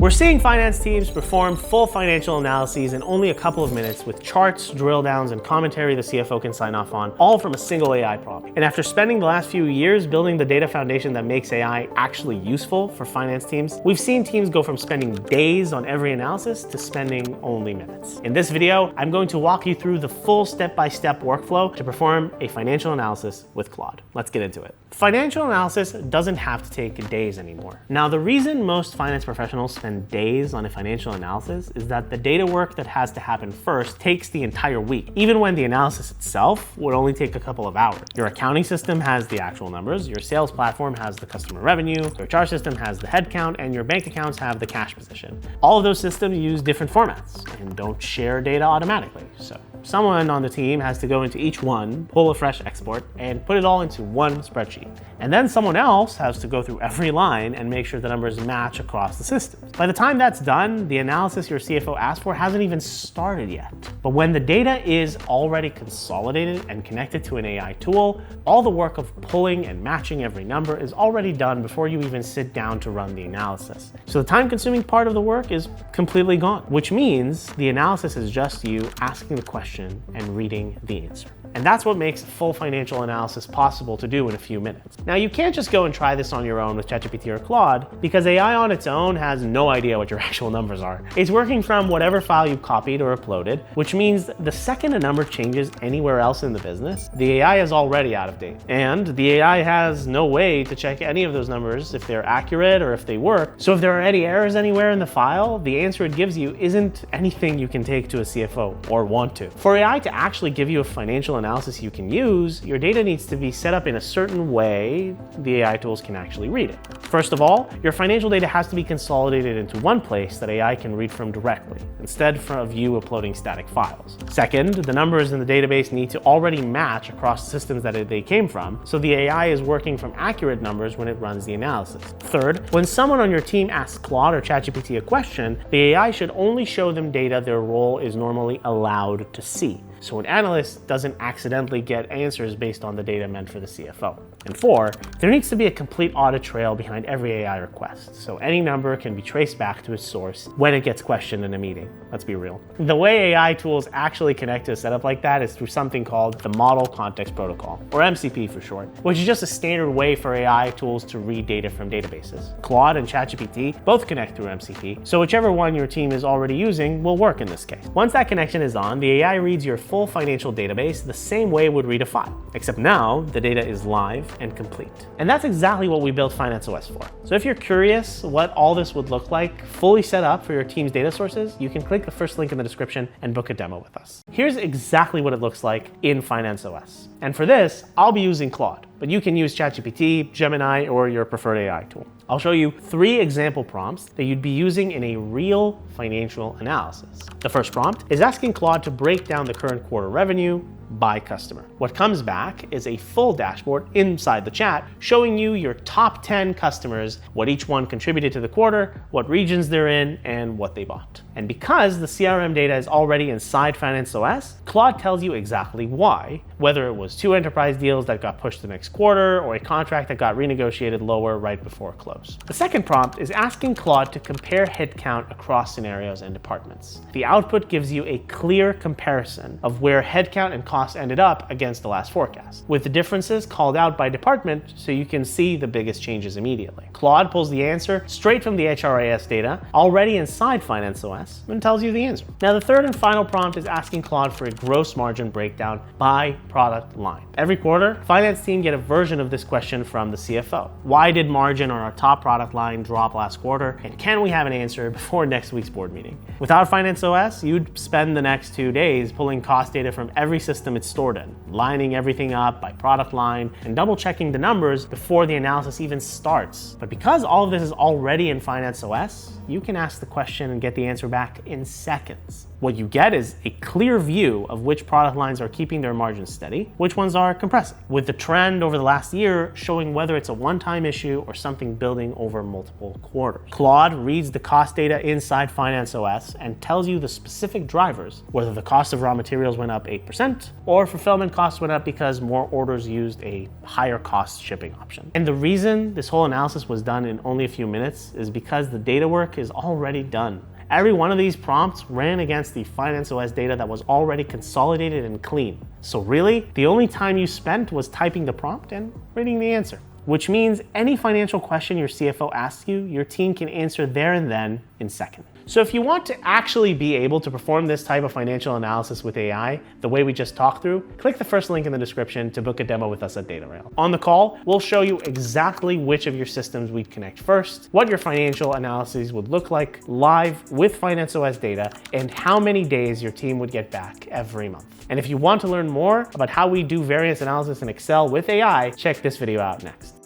We're seeing finance teams perform full financial analyses in only a couple of minutes with charts, drill downs, and commentary the CFO can sign off on, all from a single AI prompt. And after spending the last few years building the data foundation that makes AI actually useful for finance teams, we've seen teams go from spending days on every analysis to spending only minutes. In this video, I'm going to walk you through the full step-by-step workflow to perform a financial analysis with Claude. Let's get into it. Financial analysis doesn't have to take days anymore. Now, the reason most finance professionals spend days on a financial analysis is that the data work that has to happen first takes the entire week, even when the analysis itself would only take a couple of hours. Your accounting system has the actual numbers, your sales platform has the customer revenue, your HR system has the headcount, and your bank accounts have the cash position. All of those systems use different formats and don't share data automatically. So someone on the team has to go into each one, pull a fresh export, and put it all into one spreadsheet. And then someone else has to go through every line and make sure the numbers match across the systems. By the time that's done, the analysis your CFO asked for hasn't even started yet. But when the data is already consolidated and connected to an AI tool, all the work of pulling and matching every number is already done before you even sit down to run the analysis. So the time-consuming part of the work is completely gone, which means the analysis is just you asking the question and reading the answer. And that's what makes full financial analysis possible to do in a few minutes. Now, you can't just go and try this on your own with ChatGPT or Claude, because AI on its own has no idea what your actual numbers are. It's working from whatever file you've copied or uploaded, which means the second a number changes anywhere else in the business, the AI is already out of date. And the AI has no way to check any of those numbers if they're accurate or if they work. So if there are any errors anywhere in the file, the answer it gives you isn't anything you can take to a CFO or want to. For AI to actually give you a financial analysis you can use, your data needs to be set up in a certain way the AI tools can actually read it. First of all, your financial data has to be consolidated into one place that AI can read from directly, instead of you uploading static files. Second, the numbers in the database need to already match across systems that they came from, so the AI is working from accurate numbers when it runs the analysis. Third, when someone on your team asks Claude or ChatGPT a question, the AI should only show them data their role is normally allowed to see, so an analyst doesn't accidentally get answers based on the data meant for the CFO. And four, there needs to be a complete audit trail behind every AI request, so any number can be traced back to its source when it gets questioned in a meeting. Let's be real. The way AI tools actually connect to a setup like that is through something called the Model Context Protocol, or MCP for short, which is just a standard way for AI tools to read data from databases. Claude and ChatGPT both connect through MCP, so whichever one your team is already using will work in this case. Once that connection is on, the AI reads your full financial database the same way it would read a file, except now the data is live and complete. And that's exactly what we built Finance OS for. So if you're curious what all this would look like fully set up for your team's data sources, you can click the first link in the description and book a demo with us. Here's exactly what it looks like in Finance OS. And for this, I'll be using Claude, but you can use ChatGPT, Gemini, or your preferred AI tool. I'll show you 3 example prompts that you'd be using in a real financial analysis. The first prompt is asking Claude to break down the current quarter revenue by customer. What comes back is a full dashboard inside the chat showing you your top 10 customers, what each one contributed to the quarter, what regions they're in, and what they bought. And because the CRM data is already inside Finance OS, Claude tells you exactly why, whether it was 2 enterprise deals that got pushed to the next quarter or a contract that got renegotiated lower right before close. The second prompt is asking Claude to compare headcount across scenarios and departments. The output gives you a clear comparison of where headcount and costs ended up against the last forecast, with the differences called out by department so you can see the biggest changes immediately. Claude pulls the answer straight from the HRIS data already inside Finance OS and tells you the answer. Now, the third and final prompt is asking Claude for a gross margin breakdown by product line. Every quarter, finance team get a version of this question from the CFO. Why did margin on our top product line drop last quarter? And can we have an answer before next week's board meeting? Without Finance OS, you'd spend the next 2 days pulling cost data from every system it's stored in, lining everything up by product line, and double checking the numbers before the analysis even starts. But because all of this is already in Finance OS, you can ask the question and get the answer back in seconds. What you get is a clear view of which product lines are keeping their margins steady steady, which ones are compressing, with the trend over the last year showing whether it's a one-time issue or something building over multiple quarters. Claude reads the cost data inside Finance OS and tells you the specific drivers, whether the cost of raw materials went up 8% or fulfillment costs went up because more orders used a higher cost shipping option. And the reason this whole analysis was done in only a few minutes is because the data work is already done. Every one of these prompts ran against the Finance OS data that was already consolidated and clean. So really, the only time you spent was typing the prompt and reading the answer, which means any financial question your CFO asks you, your team can answer there and then in seconds. So if you want to actually be able to perform this type of financial analysis with AI, the way we just talked through, click the first link in the description to book a demo with us at Datarails. On the call, we'll show you exactly which of your systems we'd connect first, what your financial analyses would look like live with Finance OS data, and how many days your team would get back every month. And if you want to learn more about how we do variance analysis in Excel with AI, check this video out next.